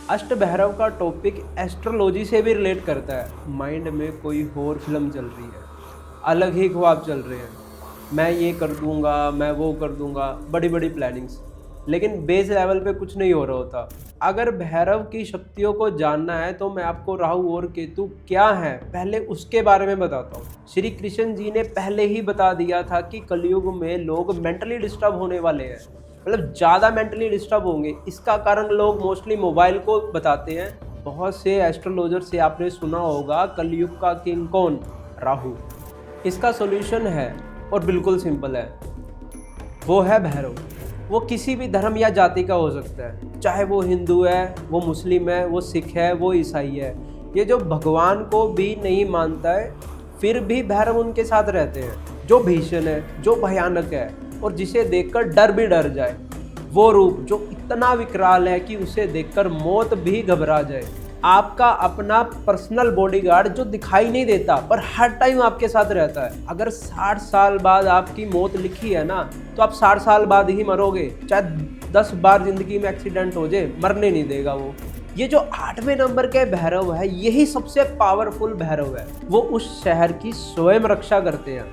अष्टभैरव का topic astrology से भी रिलेट करता है। माइंड में कोई और फिल्म चल रही है, अलग ही ख्वाब चल रहे हैं। मैं ये कर दूंगा, मैं वो कर दूंगा, बड़ी बड़ी प्लानिंग्स, लेकिन बेस लेवल पे कुछ नहीं हो रहा होता। अगर भैरव की शक्तियों को जानना है तो मैं आपको राहु और केतु क्या है पहले उसके बारे में बताता हूँ। श्री कृष्ण जी ने पहले ही बता दिया था कि कलयुग में लोग मेंटली डिस्टर्ब होने वाले हैं, मतलब ज़्यादा मेंटली डिस्टर्ब होंगे। इसका कारण लोग मोस्टली मोबाइल को बताते हैं। बहुत से एस्ट्रोलॉजर से आपने सुना होगा कलयुग का किंग कौन? राहु। इसका सॉल्यूशन है और बिल्कुल सिंपल है, वो है भैरव। वो किसी भी धर्म या जाति का हो सकता है, चाहे वो हिंदू है, वो मुस्लिम है, वो सिख है, वो ईसाई है। ये जो भगवान को भी नहीं मानता है फिर भी भैरव उनके साथ रहते हैं। जो भीषण है, जो भयानक है और जिसे देखकर डर भी डर जाए, वो रूप जो इतना विकराल है कि उसे देखकर मौत भी घबरा जाए। आपका अपना पर्सनल बॉडीगार्ड जो दिखाई नहीं देता पर हर टाइम आपके साथ रहता है। अगर 60 साल बाद आपकी मौत लिखी है ना, तो आप 60 साल बाद ही मरोगे। चाहे 10 बार जिंदगी में एक्सीडेंट हो जाए, मरने नहीं देगा वो। ये जो 8वें नंबर के भैरव है, यही सबसे पावरफुल भैरव है। वो उस शहर की स्वयं रक्षा करते हैं।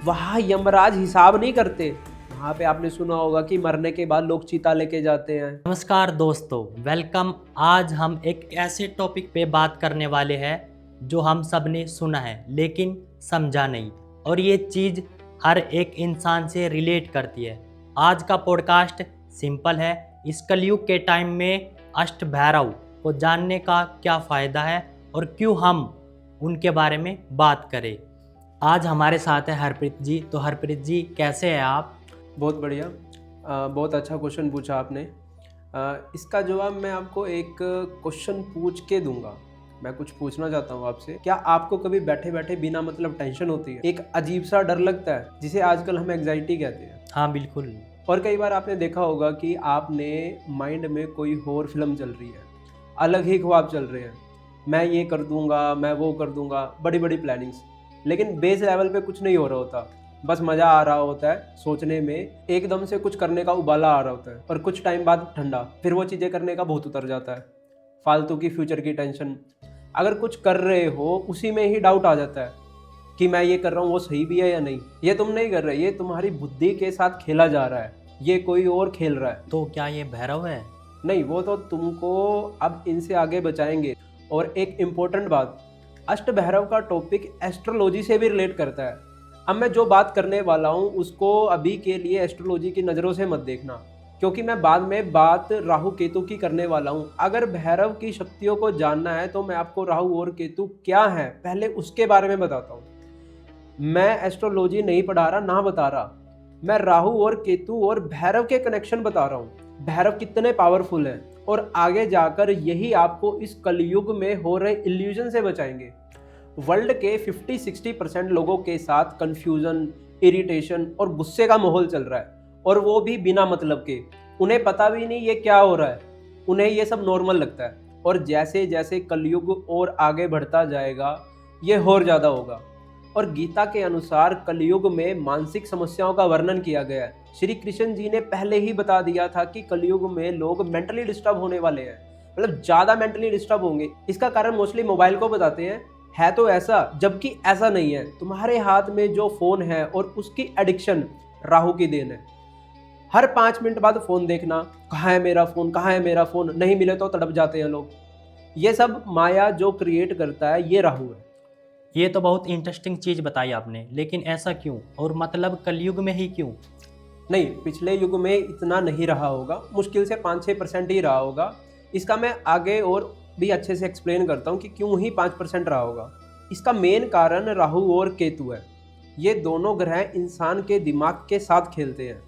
वहाँ यमराज हिसाब नहीं करते। वहाँ पे आपने सुना होगा कि मरने के बाद लोग चीता लेके जाते हैं। नमस्कार दोस्तों, वेलकम। आज हम एक ऐसे टॉपिक पे बात करने वाले हैं जो हम सब ने सुना है लेकिन समझा नहीं, और ये चीज़ हर एक इंसान से रिलेट करती है। आज का पॉडकास्ट सिंपल है। इस कलयुग के टाइम में अष्टभैरव को जानने का क्या फ़ायदा है और क्यों हम उनके बारे में बात करें। आज हमारे साथ है हरप्रीत जी। तो हरप्रीत जी, कैसे हैं आप? बहुत बढ़िया। बहुत अच्छा क्वेश्चन पूछा आपने। इसका जवाब मैं आपको एक क्वेश्चन पूछ के दूंगा। मैं कुछ पूछना चाहता हूँ आपसे। क्या आपको कभी बैठे बैठे बिना मतलब टेंशन होती है? एक अजीब सा डर लगता है जिसे आजकल हम एंग्जाइटी कहते हैं। हाँ, बिल्कुल। और कई बार आपने देखा होगा कि आपने माइंड में कोई और फिल्म चल रही है, अलग ही ख्वाब चल रहे हैं। मैं ये कर दूंगा, मैं वो कर दूंगा, बड़ी बड़ी प्लानिंग्स, लेकिन बेस लेवल पे कुछ नहीं हो रहा होता। बस मज़ा आ रहा होता है सोचने में, एकदम से कुछ करने का उबाला आ रहा होता है और कुछ टाइम बाद ठंडा, फिर वो चीज़ें करने का भूत उतर जाता है। फालतू की फ्यूचर की टेंशन। अगर कुछ कर रहे हो उसी में ही डाउट आ जाता है कि मैं ये कर रहा हूँ वो सही भी है या नहीं। ये तुम नहीं कर रहे, ये तुम्हारी बुद्धि के साथ खेला जा रहा है, ये कोई और खेल रहा है। तो क्या ये भैरव है? नहीं, वो तो तुमको अब इनसे आगे बचाएंगे। और एक इम्पोर्टेंट बात, अष्टभैरव का टॉपिक एस्ट्रोलॉजी से भी रिलेट करता है। अब मैं जो बात करने वाला हूँ उसको अभी के लिए एस्ट्रोलॉजी की नज़रों से मत देखना, क्योंकि मैं बाद में बात राहु केतु की करने वाला हूँ। अगर भैरव की शक्तियों को जानना है तो मैं आपको राहु और केतु क्या है पहले उसके बारे में बताता हूँ। मैं एस्ट्रोलॉजी नहीं पढ़ा रहा, ना बता रहा। मैं राहु और केतु और भैरव के कनेक्शन बता रहा हूँ। भैरव कितने पावरफुल हैं और आगे जाकर यही आपको इस कलयुग में हो रहे इल्यूजन से बचाएंगे। वर्ल्ड के 50-60% लोगों के साथ कंफ्यूजन, इरिटेशन और गुस्से का माहौल चल रहा है, और वो भी बिना मतलब के। उन्हें पता भी नहीं ये क्या हो रहा है, उन्हें ये सब नॉर्मल लगता है। और जैसे जैसे कलयुग और आगे बढ़ता जाएगा ये और ज़्यादा होगा। और गीता के अनुसार कलयुग में मानसिक समस्याओं का वर्णन किया गया है। श्री कृष्ण जी ने पहले ही बता दिया था कि कलयुग में लोग मेंटली डिस्टर्ब होने वाले हैं, मतलब ज़्यादा मेंटली डिस्टर्ब होंगे। इसका कारण मोस्टली मोबाइल को बताते हैं। है तो ऐसा, जबकि ऐसा नहीं है। तुम्हारे हाथ में जो फ़ोन है और उसकी एडिक्शन राहु की देन है। हर 5 मिनट बाद फ़ोन देखना, कहाँ है मेरा फ़ोन, कहाँ है मेरा फ़ोन, नहीं मिले तो तड़प जाते हैं लोग। ये सब माया जो क्रिएट करता है ये राहु है। ये तो बहुत इंटरेस्टिंग चीज़ बताई आपने, लेकिन ऐसा क्यों? और मतलब कलयुग में ही क्यों? नहीं, पिछले युग में इतना नहीं रहा होगा, मुश्किल से 5-6% ही रहा होगा। इसका मैं आगे और भी अच्छे से एक्सप्लेन करता हूँ कि क्यों ही 5% रहा होगा। इसका मेन कारण राहु और केतु है। ये दोनों ग्रह इंसान के दिमाग के साथ खेलते हैं।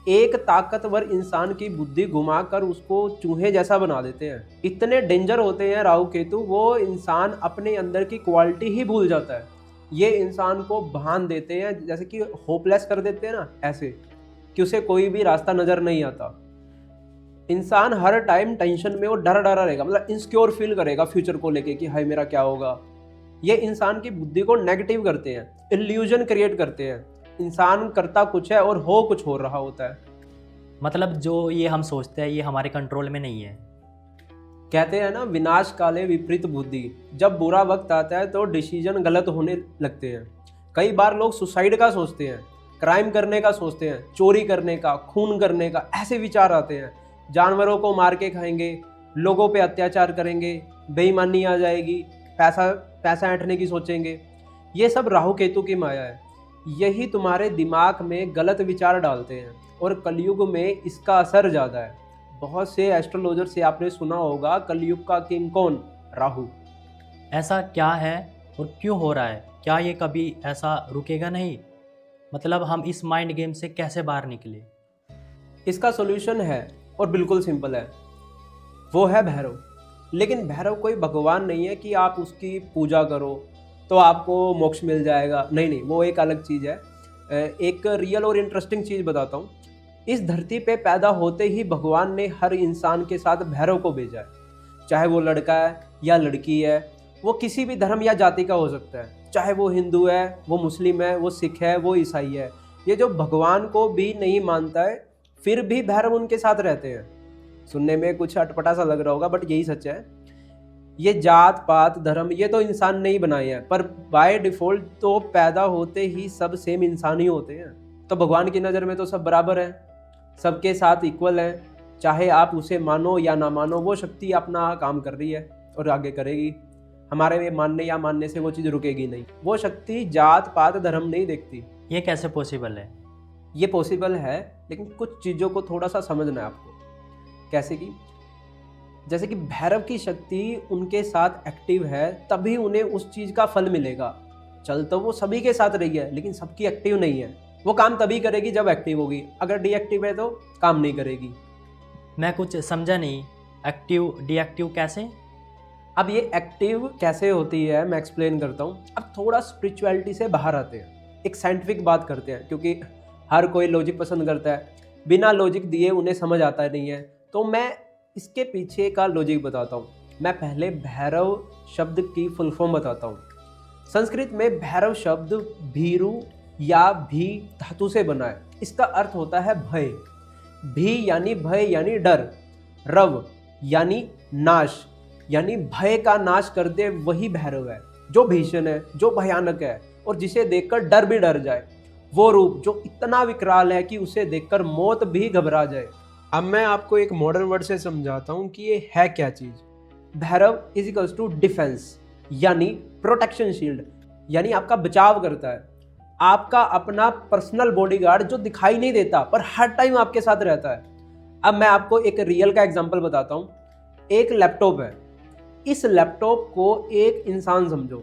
एक ताकतवर इंसान की बुद्धि घुमाकर उसको चूहे जैसा बना देते हैं। इतने डेंजर होते हैं राहु केतु, वो इंसान अपने अंदर की क्वालिटी ही भूल जाता है। ये इंसान को भान देते हैं, जैसे कि होपलेस कर देते हैं ना, ऐसे कि उसे कोई भी रास्ता नजर नहीं आता। इंसान हर टाइम टेंशन में और डरा डरा रहेगा, मतलब इनसिक्योर फील करेगा फ्यूचर को लेके कि हाय मेरा क्या होगा। ये इंसान की बुद्धि को नेगेटिव करते हैं, इल्यूजन क्रिएट करते हैं। इंसान करता कुछ है और हो कुछ हो रहा होता है। मतलब जो ये हम सोचते हैं ये हमारे कंट्रोल में नहीं है। कहते हैं ना, विनाश काले विपरीत बुद्धि। जब बुरा वक्त आता है तो डिसीजन गलत होने लगते हैं। कई बार लोग सुसाइड का सोचते हैं, क्राइम करने का सोचते हैं, चोरी करने का, खून करने का, ऐसे विचार आते हैं। जानवरों को मार के खाएंगे, लोगों पे अत्याचार करेंगे, बेईमानी आ जाएगी, पैसा पैसा ऐंठने की सोचेंगे। ये सब राहु केतु की माया है। यही तुम्हारे दिमाग में गलत विचार डालते हैं और कलयुग में इसका असर ज़्यादा है। बहुत से एस्ट्रोलॉजर से आपने सुना होगा, कलयुग का किंग कौन? राहु। ऐसा क्या है और क्यों हो रहा है? क्या ये कभी ऐसा रुकेगा नहीं? मतलब हम इस माइंड गेम से कैसे बाहर निकले? इसका सॉल्यूशन है और बिल्कुल सिंपल है, वो है भैरव। लेकिन भैरव कोई भगवान नहीं है कि आप उसकी पूजा करो तो आपको मोक्ष मिल जाएगा। नहीं नहीं, वो एक अलग चीज़ है। एक रियल और इंटरेस्टिंग चीज़ बताता हूँ। इस धरती पे पैदा होते ही भगवान ने हर इंसान के साथ भैरव को भेजा है। चाहे वो लड़का है या लड़की है, वो किसी भी धर्म या जाति का हो सकता है। चाहे वो हिंदू है, वो मुस्लिम है, वो सिख है, वो ईसाई है। ये जो भगवान को भी नहीं मानता है, फिर भी भैरव उनके साथ रहते हैं। सुनने में कुछ अटपटा सा लग रहा होगा, बट यही सच है। ये जात पात धर्म ये तो इंसान ने ही बनाए हैं, पर बाय डिफॉल्ट तो पैदा होते ही सब सेम इंसान ही होते हैं। तो भगवान की नज़र में तो सब बराबर हैं, सबके साथ इक्वल हैं। चाहे आप उसे मानो या ना मानो, वो शक्ति अपना काम कर रही है और आगे करेगी। हमारे मानने या मानने से वो चीज़ रुकेगी नहीं। वो शक्ति जात पात धर्म नहीं देखती। ये कैसे पॉसिबल है? ये पॉसिबल है, लेकिन कुछ चीज़ों को थोड़ा सा समझना है आपको। कैसे कि जैसे कि भैरव की शक्ति उनके साथ एक्टिव है, तभी उन्हें उस चीज़ का फल मिलेगा। चल तो वो सभी के साथ रही है, लेकिन सबकी एक्टिव नहीं है। वो काम तभी करेगी जब एक्टिव होगी, अगर डीएक्टिव है तो काम नहीं करेगी। मैं कुछ समझा नहीं, एक्टिव डीएक्टिव कैसे? अब ये एक्टिव कैसे होती है मैं एक्सप्लेन करता हूँ। अब थोड़ा स्पिरिचुअलिटी से बाहर आते हैं, एक साइंटिफिक बात करते हैं, क्योंकि हर कोई लॉजिक पसंद करता है। बिना लॉजिक दिए उन्हें समझ आता नहीं है, तो मैं इसके पीछे का लॉजिक बताता हूँ। मैं पहले भैरव शब्द की फुल फॉर्म बताता हूँ। संस्कृत में भैरव शब्द भीरु या भी धातु से बना है। इसका अर्थ होता है भय। भी यानी भय यानी डर, रव यानी नाश, यानी भय का नाश कर दे, वही भैरव है। जो भीषण है, जो भयानक है और जिसे देखकर डर भी डर जाए। वो रूप जो इतना विकराल है कि उसे देखकर मौत भी घबरा जाए। अब मैं आपको एक मॉडर्न वर्ड से समझाता हूँ कि ये है क्या चीज़। Bhairav is equals to defence, यानी प्रोटेक्शन शील्ड, यानी आपका बचाव करता है। आपका अपना पर्सनल बॉडीगार्ड जो दिखाई नहीं देता पर हर टाइम आपके साथ रहता है। अब मैं आपको एक रियल का एग्जांपल बताता हूँ। एक लैपटॉप है, इस लैपटॉप को एक इंसान समझो।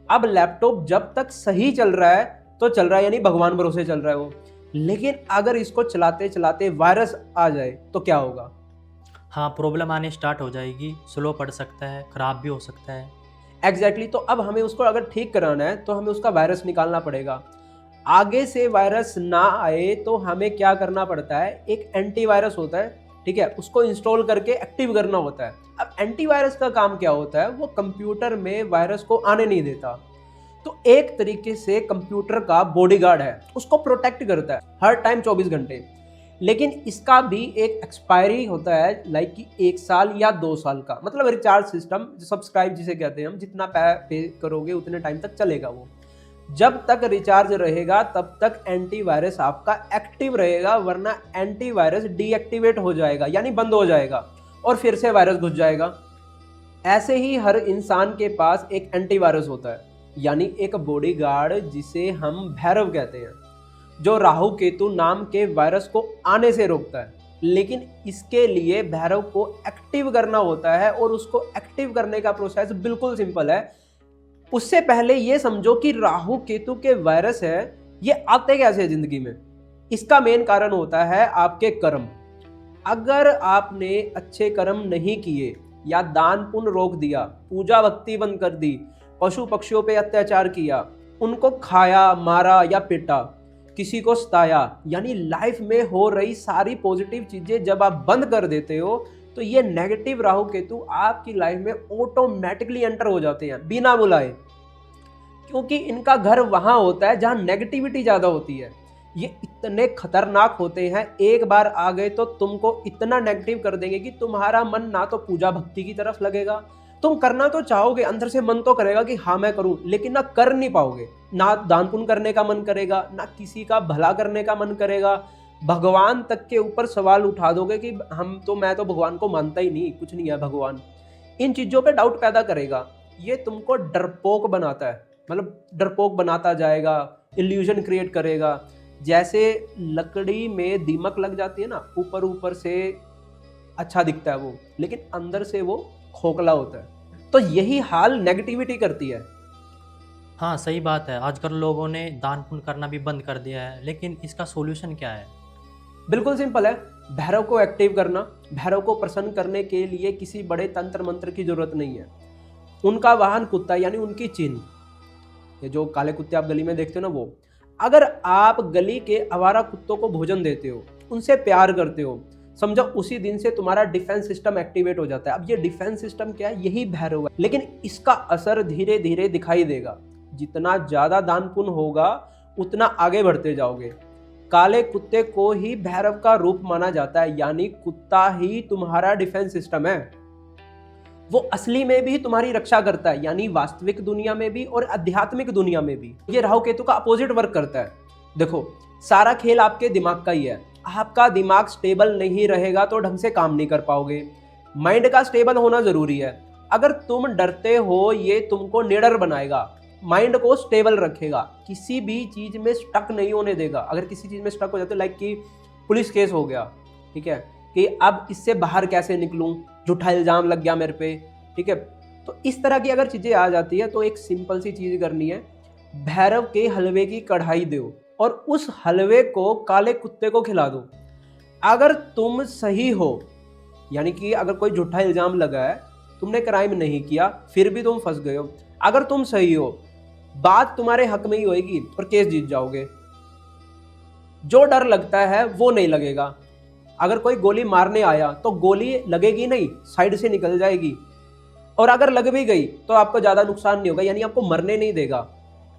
अब लैपटॉप जब तक सही चल रहा है तो चल रहा है, यानी भगवान भरोसे चल रहा है वो। लेकिन अगर इसको चलाते चलाते वायरस आ जाए तो क्या होगा? हाँ, प्रॉब्लम आने स्टार्ट हो जाएगी, स्लो पड़ सकता है, ख़राब भी हो सकता है। एग्जैक्टली। तो अब हमें उसको अगर ठीक कराना है तो हमें उसका वायरस निकालना पड़ेगा। आगे से वायरस ना आए तो हमें क्या करना पड़ता है? एक एंटीवायरस होता है, ठीक है, उसको इंस्टॉल करके एक्टिव करना होता है। अब एंटीवायरस का काम क्या होता है? वो कंप्यूटर में वायरस को आने नहीं देता। तो एक तरीके से कंप्यूटर का बॉडीगार्ड है, उसको प्रोटेक्ट करता है हर टाइम 24 घंटे। लेकिन इसका भी एक एक्सपायरी होता है, लाइक कि 1 साल या 2 साल का। मतलब रिचार्ज सिस्टम, सब्सक्राइब जिसे कहते हैं हम, जितना पे करोगे उतने टाइम तक चलेगा वो। जब तक रिचार्ज रहेगा तब तक एंटीवायरस आपका एक्टिव रहेगा, वरना एंटीवायरस डीएक्टिवेट हो जाएगा, यानी बंद हो जाएगा और फिर से वायरस घुस जाएगा। ऐसे ही हर इंसान के पास एक एंटीवायरस होता है, यानी एक बॉडीगार्ड जिसे हम भैरव कहते हैं, जो राहु केतु नाम के वायरस को आने से रोकता है। लेकिन इसके लिए भैरव को एक्टिव करना होता है और उसको एक्टिव करने का प्रोसेस बिल्कुल सिंपल है। उससे पहले ये समझो कि राहु केतु के वायरस है, ये आते कैसे जिंदगी में? इसका मेन कारण होता है आपके कर्म। अगर आपने अच्छे कर्म नहीं किए या दान पुण्य रोक दिया, पूजा भक्ति बंद कर दी, पशु पक्षियों पे अत्याचार किया, उनको खाया, मारा या पीटा, किसी को सताया, यानी लाइफ में हो रही सारी पॉजिटिव चीजें जब आप बंद कर देते हो तो ये नेगेटिव राहु केतु आपकी लाइफ में ऑटोमेटिकली एंटर हो जाते हैं बिना बुलाए, क्योंकि इनका घर वहां होता है जहां नेगेटिविटी ज्यादा होती है। ये इतने खतरनाक होते हैं, एक बार आ गए तो तुमको इतना नेगेटिव कर देंगे कि तुम्हारा मन ना तो पूजा भक्ति की तरफ लगेगा, तुम करना तो चाहोगे, अंदर से मन तो करेगा कि हाँ मैं करूं, लेकिन ना कर नहीं पाओगे। ना दान पुण्य करने का मन करेगा, ना किसी का भला करने का मन करेगा, भगवान तक के ऊपर सवाल उठा दोगे कि मैं तो भगवान को मानता ही नहीं, कुछ नहीं है भगवान। इन चीजों पे डाउट पैदा करेगा। ये तुमको डरपोक बनाता है, मतलब डरपोक बनाता जाएगा, इल्यूजन क्रिएट करेगा। जैसे लकड़ी में दीमक लग जाती है ना, ऊपर ऊपर से अच्छा दिखता है वो, लेकिन अंदर से वो खोखला होता है। तो यही हाल नेगेटिविटी करती है। हाँ सही बात है, आजकल लोगों ने दान पुण्य करना भी बंद कर दिया है, लेकिन इसका सॉल्यूशन क्या है? बिल्कुल सिंपल है, भैरव को एक्टिव करना। भैरव को प्रसन्न करने के लिए किसी बड़े तंत्र मंत्र की जरूरत नहीं है। उनका वाहन कुत्ता, यानी उनकी चिन्ह, ये जो काले कुत्ते आप गली में देखते हो ना, वो अगर आप गली के आवारा कुत्तों को भोजन देते हो, उनसे प्यार करते हो, समझो उसी दिन से तुम्हारा डिफेंस सिस्टम एक्टिवेट हो जाता है। अब ये डिफेंस सिस्टम क्या है? यही भैरव है, लेकिन इसका असर धीरे धीरे दिखाई देगा। जितना ज्यादा दान पुण्य होगा उतना आगे बढ़ते जाओगे। काले कुत्ते को ही भैरव का रूप माना जाता है, यानी कुत्ता ही तुम्हारा डिफेंस सिस्टम है। वो असली में भी तुम्हारी रक्षा करता है, यानी वास्तविक दुनिया में भी और आध्यात्मिक दुनिया में भी। ये राहु केतु का अपोजिट वर्क करता है। देखो, सारा खेल आपके दिमाग का ही है। आपका दिमाग स्टेबल नहीं रहेगा तो ढंग से काम नहीं कर पाओगे। माइंड का स्टेबल होना जरूरी है। अगर तुम डरते हो, ये तुमको निडर बनाएगा, माइंड को स्टेबल रखेगा, किसी भी चीज में स्टक नहीं होने देगा। अगर किसी चीज में स्टक हो जाते हो, लाइक कि पुलिस केस हो गया, ठीक है, कि अब इससे बाहर कैसे निकलूं, झूठा इल्जाम लग गया मेरे पे, ठीक है, तो इस तरह की अगर चीजें आ जाती है तो एक सिंपल सी चीज करनी है, भैरव के हलवे की कढ़ाई दो और उस हलवे को काले कुत्ते को खिला दो। अगर तुम सही हो, यानी कि अगर कोई झूठा इल्जाम लगा है, तुमने क्राइम नहीं किया, फिर भी तुम फंस गए हो, अगर तुम सही हो, बात तुम्हारे हक में ही होगी और केस जीत जाओगे। जो डर लगता है वो नहीं लगेगा। अगर कोई गोली मारने आया तो गोली लगेगी नहीं, साइड से निकल जाएगी, और अगर लग भी गई तो आपको ज्यादा नुकसान नहीं होगा, यानी आपको मरने नहीं देगा।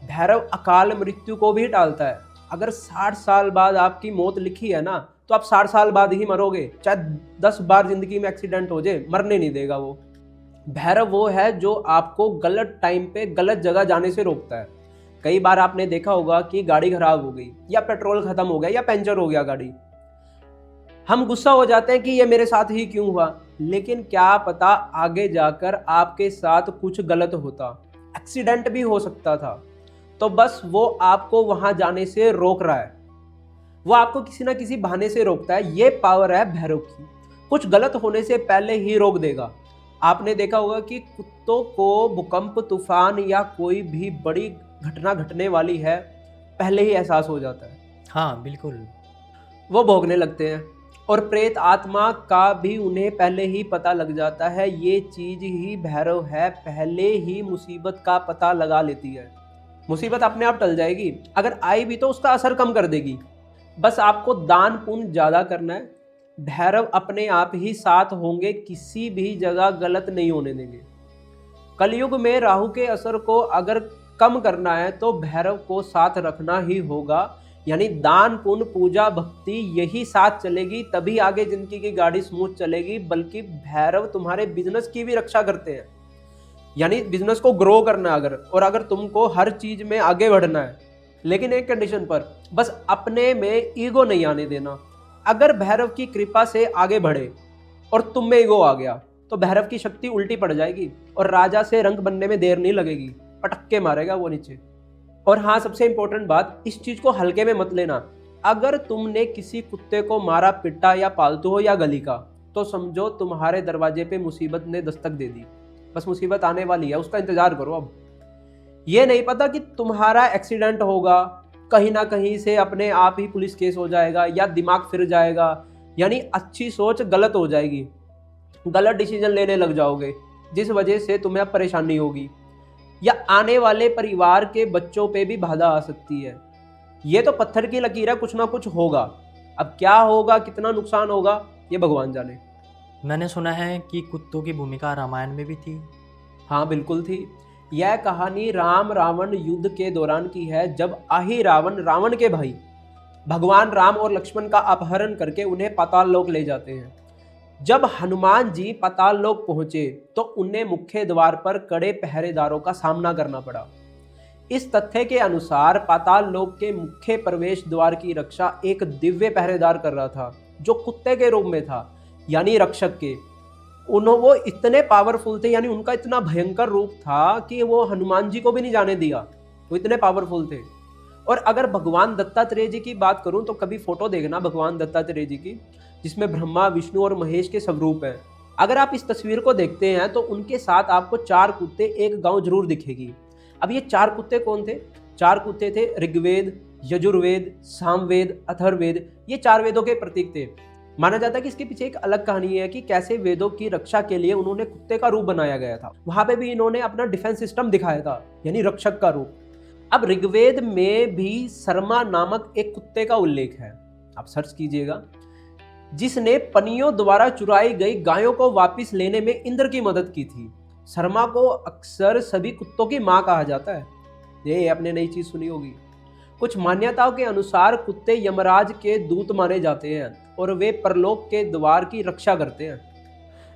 भैरव अकाल मृत्यु को भी टालता है। अगर 60 साल बाद आपकी मौत लिखी है ना, तो आप 60 साल बाद ही मरोगे, चाहे 10 बार जिंदगी में एक्सीडेंट हो जाए, मरने नहीं देगा वो। भैरव वो है जो आपको गलत टाइम पे गलत जगह जाने से रोकता है। कई बार आपने देखा होगा कि गाड़ी खराब हो गई, या पेट्रोल खत्म हो गया, या पंचर हो गया गाड़ी, हम गुस्सा हो जाते हैं कि ये मेरे साथ ही क्यों हुआ, लेकिन क्या पता आगे जाकर आपके साथ कुछ गलत होता, एक्सीडेंट भी हो सकता था। तो बस वो आपको वहां जाने से रोक रहा है, वो आपको किसी ना किसी बहाने से रोकता है। ये पावर है भैरव की, कुछ गलत होने से पहले ही रोक देगा। आपने देखा होगा कि कुत्तों को भूकंप, तूफान या कोई भी बड़ी घटना घटने वाली है, पहले ही एहसास हो जाता है। हाँ बिल्कुल। वो भोगने लगते हैं, और प्रेत आत्मा का भी उन्हें पहले ही पता लग जाता है। ये चीज ही भैरव है, पहले ही मुसीबत का पता लगा लेती है। मुसीबत अपने आप टल जाएगी, अगर आई भी तो उसका असर कम कर देगी। बस आपको दान पुण्य ज्यादा करना है, भैरव अपने आप ही साथ होंगे, किसी भी जगह गलत नहीं होने देंगे। कलयुग में राहु के असर को अगर कम करना है तो भैरव को साथ रखना ही होगा, यानी दान पुण्य पूजा भक्ति यही साथ चलेगी, तभी आगे जिंदगी की गाड़ी स्मूथ चलेगी। बल्कि भैरव तुम्हारे बिजनेस की भी रक्षा करते हैं, यानी बिजनेस को ग्रो करना अगर, और अगर तुमको हर चीज में आगे बढ़ना है, लेकिन एक कंडीशन पर, बस अपने में ईगो नहीं आने देना। अगर भैरव की कृपा से आगे बढ़े और तुम में ईगो आ गया तो भैरव की शक्ति उल्टी पड़ जाएगी और राजा से रंग बनने में देर नहीं लगेगी, पटक्के मारेगा वो नीचे। और हाँ, सबसे इंपॉर्टेंट बात, इस चीज को हल्के में मत लेना। अगर तुमने किसी कुत्ते को मारा पिटा, या पालतू हो या गली का, तो समझो तुम्हारे दरवाजे पे मुसीबत ने दस्तक दे दी। बस मुसीबत आने वाली है, उसका इंतजार करो। अब ये नहीं पता कि तुम्हारा एक्सीडेंट होगा, कहीं ना कहीं से अपने आप ही पुलिस केस हो जाएगा, या दिमाग फिर जाएगा, यानी अच्छी सोच गलत हो जाएगी, गलत डिसीजन लेने लग जाओगे, जिस वजह से तुम्हें अब परेशानी होगी, या आने वाले परिवार के बच्चों पे भी बाधा आ सकती है। ये तो पत्थर की लकीर है, कुछ ना कुछ होगा। अब क्या होगा, कितना नुकसान होगा, ये भगवान जाने। मैंने सुना है कि कुत्तों की भूमिका रामायण में भी थी। हाँ बिल्कुल थी। यह कहानी राम रावण युद्ध के दौरान की है, जब आही रावण, रावण के भाई, भगवान राम और लक्ष्मण का अपहरण करके उन्हें पाताल लोक ले जाते हैं। जब हनुमान जी पाताल लोक पहुंचे तो उन्हें मुख्य द्वार पर कड़े पहरेदारों का सामना करना पड़ा। इस तथ्य के अनुसार पाताल लोक के मुख्य प्रवेश द्वार की रक्षा एक दिव्य पहरेदार कर रहा था, जो कुत्ते के रूप में था, यानी रक्षक के। वो इतने पावरफुल थे, यानी उनका इतना भयंकर रूप था कि वो हनुमान जी को भी नहीं जाने दिया, वो इतने पावरफुल थे। और अगर भगवान दत्तात्रेय जी की बात करूं तो कभी फोटो देखना भगवान दत्तात्रेय जी की, जिसमें ब्रह्मा, विष्णु और महेश के स्वरूप हैं। अगर आप इस तस्वीर को देखते हैं तो उनके साथ आपको 4 कुत्ते एक गांव जरूर दिखेगी। अब ये 4 कुत्ते कौन थे? 4 कुत्ते थे ऋग्वेद, यजुर्वेद, सामवेद, अथर्ववेद। ये 4 वेदों के प्रतीक थे। माना जाता है कि इसके पीछे एक अलग कहानी है कि कैसे वेदों की रक्षा के लिए उन्होंने कुत्ते का रूप बनाया गया था। वहां पे भी इन्होंने अपना डिफेंस सिस्टम दिखाया था, यानी रक्षक का रूप। अब ऋग्वेद में भी शर्मा नामक एक कुत्ते का उल्लेख है, आप सर्च कीजिएगा, जिसने पनियों द्वारा चुराई गई गायों को वापस लेने में इंद्र की मदद की थी। शर्मा को अक्सर सभी कुत्तों की मां कहा जाता है। ये आपने नई चीज सुनी होगी। कुछ मान्यताओं के अनुसार कुत्ते यमराज के दूत माने जाते हैं और वे परलोक के द्वार की रक्षा करते हैं।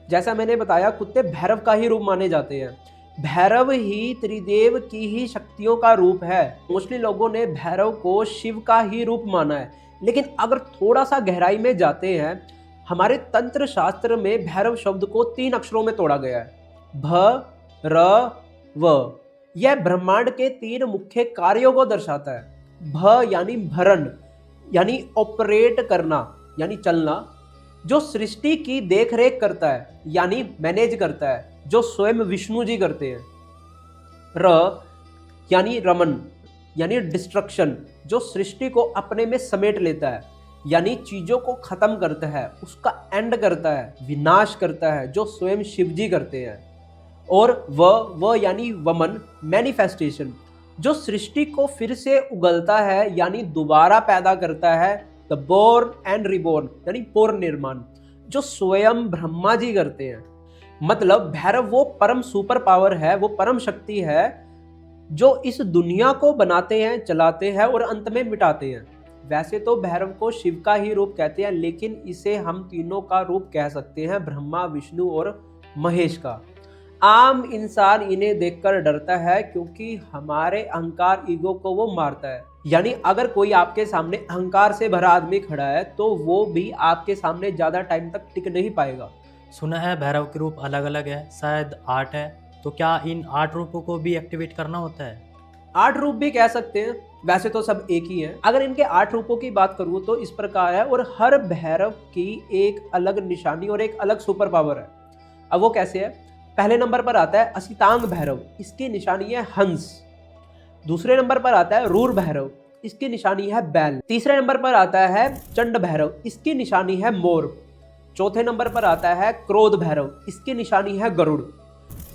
जैसा मैंने बताया, कुत्ते भैरव का ही रूप माने जाते हैं। भैरव ही त्रिदेव की ही शक्तियों का रूप है। मोस्टली लोगों ने भैरव को शिव का ही रूप माना है, लेकिन अगर थोड़ा सा गहराई में जाते हैं, हमारे तंत्र शास्त्र में भैरव शब्द को 3 अक्षरों में तोड़ा गया है, भ, र, व। यह ब्रह्मांड के 3 मुख्य कार्यों को दर्शाता है। भ यानी भरण, यानी ऑपरेट करना, यानी चलना, जो सृष्टि की देखरेख करता है, यानी मैनेज करता है, जो स्वयं विष्णु जी करते हैं। र यानी रमन, यानी डिस्ट्रक्शन, जो सृष्टि को अपने में समेट लेता है, यानी चीजों को खत्म करता है, उसका एंड करता है, विनाश करता है, जो स्वयं शिव जी करते हैं। और व यानी वमन, मैनिफेस्टेशन, जो सृष्टि को फिर से उगलता है, यानी दोबारा पैदा करता है, द बोर्न एंड रिबोर्न, यानी पुनर्निर्माण, जो स्वयं ब्रह्मा जी करते हैं। मतलब भैरव वो परम सुपर पावर है, वो परम शक्ति है, जो इस दुनिया को बनाते हैं, चलाते हैं और अंत में मिटाते हैं। वैसे तो भैरव को शिव का ही रूप कहते हैं, लेकिन इसे हम तीनों का रूप कह सकते हैं, ब्रह्मा, विष्णु और महेश का। आम इंसान इन्हें देखकर डरता है क्योंकि हमारे अहंकार, ईगो को वो मारता है। यानी अगर कोई आपके सामने अहंकार से भरा आदमी खड़ा है तो वो भी आपके सामने ज्यादा टाइम तक टिक नहीं पाएगा। सुना है भैरव के रूप अलग अलग है, शायद 8 है, तो क्या इन 8 रूपों को भी एक्टिवेट करना होता है? 8 रूप भी कह सकते हैं, वैसे तो सब एक ही है। अगर इनके 8 रूपों की बात करूँ तो इस प्रकार है, और हर भैरव की एक अलग निशानी और एक अलग सुपर पावर है। अब वो कैसे है? पहले नंबर पर आता है असितांग भैरव, इसकी निशानी है हंस। दूसरे नंबर पर आता है रूर भैरव, इसकी निशानी है बैल। तीसरे नंबर पर आता है चंड भैरव, इसकी निशानी है मोर। चौथे नंबर पर आता है क्रोध भैरव, इसकी निशानी है गरुड़।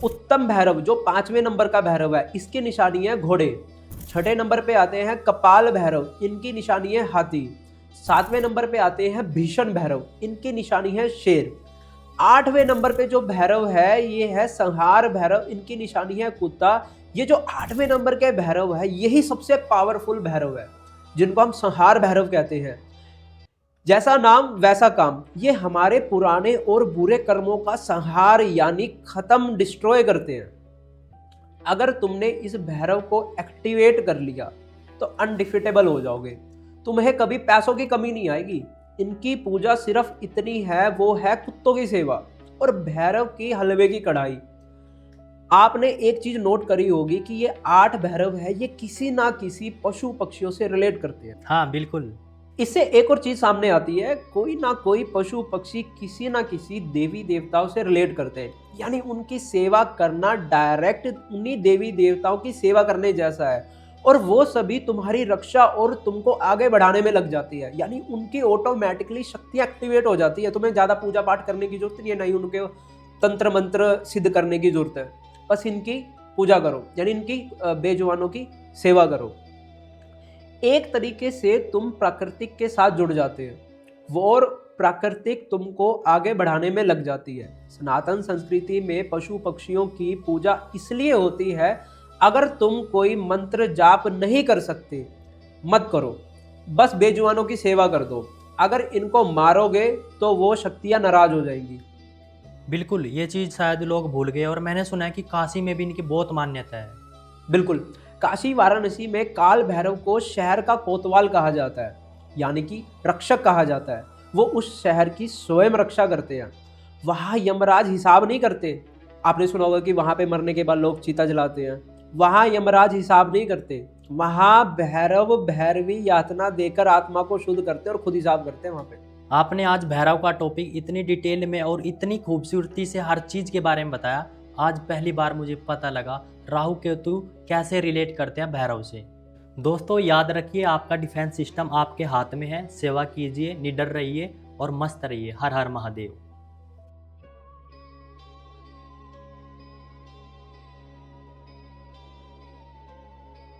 उत्तम भैरव जो 5वें नंबर का भैरव है, इसकी निशानी है घोड़े। 6ठे नंबर पे आते हैं कपाल भैरव, इनकी निशानी है हाथी। 7वें नंबर पे आते हैं भीषण भैरव, इनकी निशानी है शेर। 8वें नंबर पे जो भैरव है ये है संहार भैरव, इनकी निशानी है कुत्ता। ये जो 8वें नंबर के भैरव है यही सबसे पावरफुल भैरव है, जिनको हम संहार भैरव कहते हैं। जैसा नाम वैसा काम, ये हमारे पुराने और बुरे कर्मों का संहार यानी खत्म, डिस्ट्रॉय करते हैं। अगर तुमने इस भैरव को एक्टिवेट कर लिया तो अनडिफिटेबल हो जाओगे, तुम्हें कभी पैसों की कमी नहीं आएगी। इनकी पूजा सिर्फ इतनी है, वो है कुत्तों की सेवा और भैरव की हलवे की कढ़ाई। आपने एक चीज नोट करी होगी कि ये 8 भैरव है, ये किसी ना किसी पशु पक्षियों से रिलेट करते हैं। हाँ बिल्कुल। इससे एक और चीज सामने आती है, कोई ना कोई पशु पक्षी किसी ना किसी देवी देवताओं से रिलेट करते हैं, यानी उनकी सेवा करना डायरेक्ट उन्हीं देवी देवताओं की सेवा करने जैसा है, और वो सभी तुम्हारी रक्षा और तुमको आगे बढ़ाने में लग जाती है। यानी उनकी ऑटोमेटिकली शक्ति एक्टिवेट हो जाती है, तुम्हें ज्यादा पूजा पाठ करने की जरूरत नहीं है, नहीं उनके तंत्र मंत्र सिद्ध करने की जरूरत है। बस इनकी पूजा करो, यानी इनकी बेजुबानों की सेवा करो। एक तरीके से तुम प्राकृतिक के साथ जुड़ जाते हो और प्राकृतिक तुमको आगे बढ़ाने में लग जाती है। सनातन संस्कृति में पशु पक्षियों की पूजा इसलिए होती है, अगर तुम कोई मंत्र जाप नहीं कर सकते मत करो, बस बेजुबानों की सेवा कर दो, अगर इनको मारोगे तो वो शक्तियाँ नाराज हो जाएंगी। बिल्कुल, ये चीज़ शायद लोग भूल गए और मैंने सुना है कि काशी में भी इनकी बहुत मान्यता है। बिल्कुल, काशी वाराणसी में काल भैरव को शहर का कोतवाल कहा जाता है, यानी कि रक्षक कहा जाता है। वो उस शहर की स्वयं रक्षा करते हैं। वहाँ यमराज हिसाब नहीं करते। आपने सुना होगा कि वहाँ पे मरने के बाद लोग चिता जलाते हैं। वहाँ यमराज हिसाब नहीं करते। वहाँ भैरव भैरवी यातना देकर आत्मा को शुद्ध करते हैं और खुद हिसाब करते हैं वहाँ पे। आपने आज भैरव का टॉपिक इतनी डिटेल में और इतनी खूबसूरती से हर चीज़ के बारे में बताया। आज पहली बार मुझे पता लगा राहु केतु कैसे रिलेट करते हैं भैरव से। दोस्तों याद रखिए, आपका डिफेंस सिस्टम आपके हाथ में है। सेवा कीजिए, निडर रहिए और मस्त रहिए। हर हर महादेव।